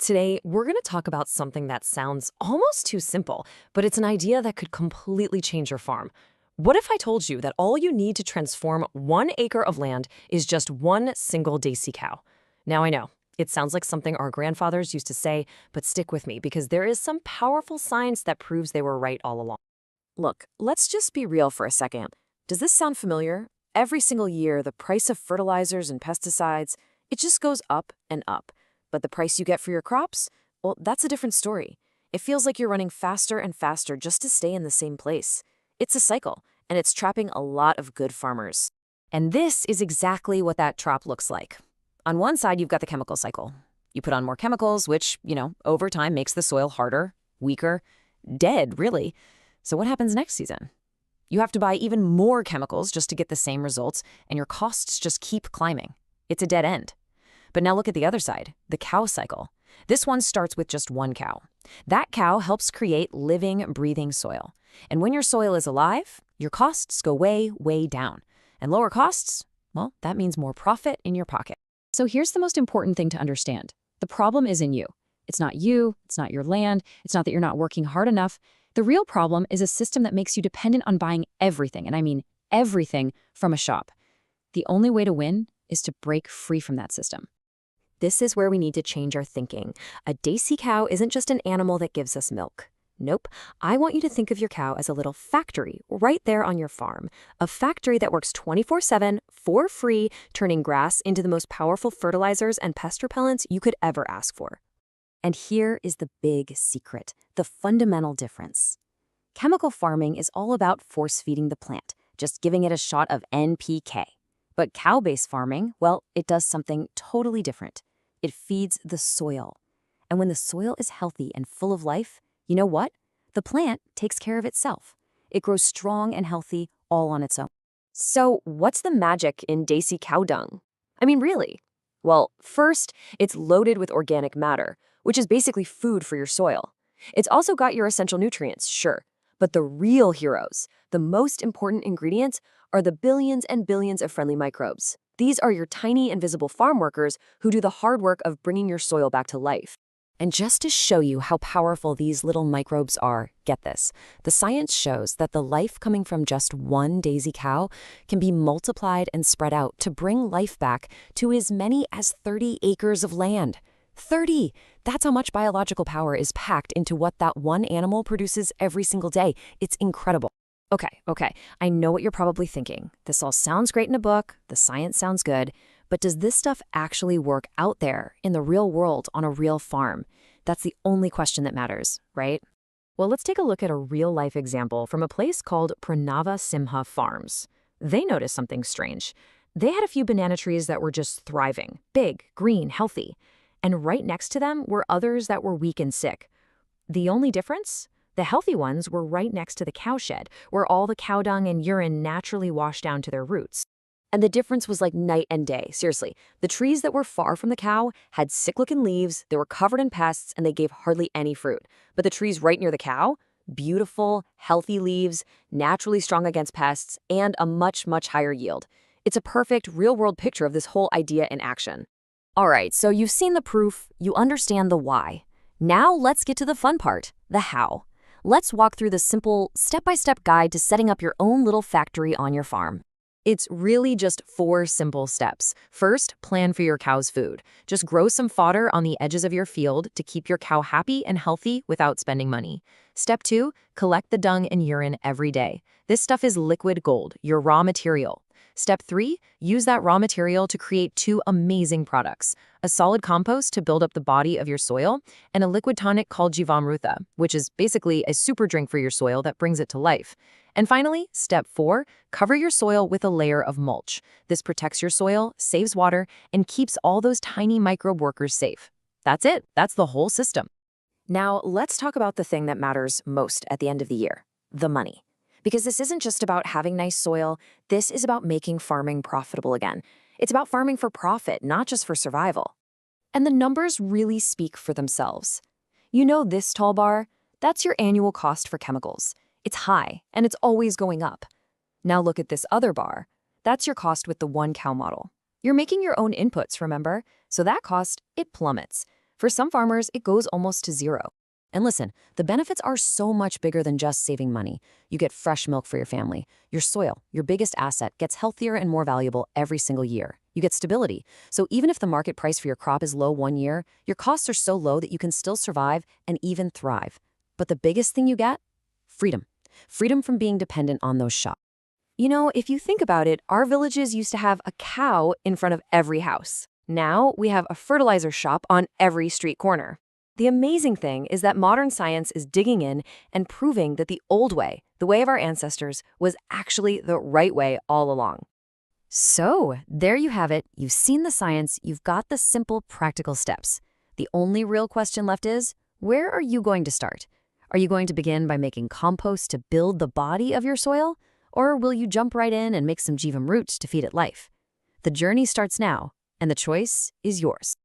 Today, we're going to talk about something that sounds almost too simple, but it's an idea that could completely change your farm. What if I told you that all you need to transform 1 acre of land is just one single Desi cow? Now I know, it sounds like something our grandfathers used to say, but stick with me because there is some powerful science that proves they were right all along. Look, let's just be real for a second. Does this sound familiar? Every single year, the price of fertilizers and pesticides, it just goes up and up. But the price you get for your crops? Well, that's a different story. It feels like you're running faster and faster just to stay in the same place. It's a cycle, and it's trapping a lot of good farmers. And this is exactly what that trap looks like. On one side, you've got the chemical cycle. You put on more chemicals, which, over time makes the soil harder, weaker, dead, really. So what happens next season? You have to buy even more chemicals just to get the same results, and your costs just keep climbing. It's a dead end. But now look at the other side, the cow cycle. This one starts with just one cow. That cow helps create living, breathing soil. And when your soil is alive, your costs go way, way down. And lower costs, well, that means more profit in your pocket. So here's the most important thing to understand. The problem is in you. It's not you, it's not your land, it's not that you're not working hard enough. The real problem is a system that makes you dependent on buying everything, and I mean everything, from a shop. The only way to win is to break free from that system. This is where we need to change our thinking. A Desi cow isn't just an animal that gives us milk. Nope. I want you to think of your cow as a little factory right there on your farm. A factory that works 24/7 for free, turning grass into the most powerful fertilizers and pest repellents you could ever ask for. And here is the big secret, the fundamental difference. Chemical farming is all about force-feeding the plant, just giving it a shot of NPK. But cow-based farming, well, it does something totally different. It feeds the soil. And when the soil is healthy and full of life, you know what? The plant takes care of itself. It grows strong and healthy all on its own. So what's the magic in Desi cow dung? I mean, really? Well, first, it's loaded with organic matter, which is basically food for your soil. It's also got your essential nutrients, sure. But the real heroes, the most important ingredients, are the billions and billions of friendly microbes. These are your tiny invisible farm workers who do the hard work of bringing your soil back to life. And just to show you how powerful these little microbes are, get this. The science shows that the life coming from just one Desi cow can be multiplied and spread out to bring life back to as many as 30 acres of land. 30! That's how much biological power is packed into what that one animal produces every single day. It's incredible. Okay, I know what you're probably thinking. This all sounds great in a book, the science sounds good, but does this stuff actually work out there in the real world on a real farm? That's the only question that matters, right? Well, let's take a look at a real-life example from a place called Pranava Simha Farms. They noticed something strange. They had a few banana trees that were just thriving, big, green, healthy. And right next to them were others that were weak and sick. The only difference? The healthy ones were right next to the cowshed, where all the cow dung and urine naturally washed down to their roots. And the difference was like night and day, seriously. The trees that were far from the cow had sick-looking leaves, they were covered in pests, and they gave hardly any fruit. But the trees right near the cow, beautiful, healthy leaves, naturally strong against pests, and a much, much higher yield. It's a perfect, real-world picture of this whole idea in action. All right, so you've seen the proof, you understand the why. Now let's get to the fun part, the how. Let's walk through the simple, step-by-step guide to setting up your own little factory on your farm. It's really just 4 simple steps. First, plan for your cow's food. Just grow some fodder on the edges of your field to keep your cow happy and healthy without spending money. Step 2, collect the dung and urine every day. This stuff is liquid gold, your raw material. Step 3, use that raw material to create 2 amazing products, a solid compost to build up the body of your soil, and a liquid tonic called Jivamrutha, which is basically a super drink for your soil that brings it to life. And finally, step 4, cover your soil with a layer of mulch. This protects your soil, saves water, and keeps all those tiny microbe workers safe. That's it. That's the whole system. Now, let's talk about the thing that matters most at the end of the year, the money. Because this isn't just about having nice soil, this is about making farming profitable again. It's about farming for profit, not just for survival. And the numbers really speak for themselves. You know this tall bar? That's your annual cost for chemicals. It's high, and it's always going up. Now look at this other bar. That's your cost with the 1 cow model. You're making your own inputs, remember? So that cost, it plummets. For some farmers, it goes almost to zero. And listen, the benefits are so much bigger than just saving money. You get fresh milk for your family. Your soil, your biggest asset, gets healthier and more valuable every single year. You get stability. So even if the market price for your crop is low one year, your costs are so low that you can still survive and even thrive. But the biggest thing you get? Freedom. Freedom from being dependent on those shops. You know, if you think about it, our villages used to have a cow in front of every house. Now we have a fertilizer shop on every street corner. The amazing thing is that modern science is digging in and proving that the old way, the way of our ancestors, was actually the right way all along. So, there you have it. You've seen the science, you've got the simple, practical steps. The only real question left is, where are you going to start? Are you going to begin by making compost to build the body of your soil? Or will you jump right in and make some Jeevam roots to feed it life? The journey starts now, and the choice is yours.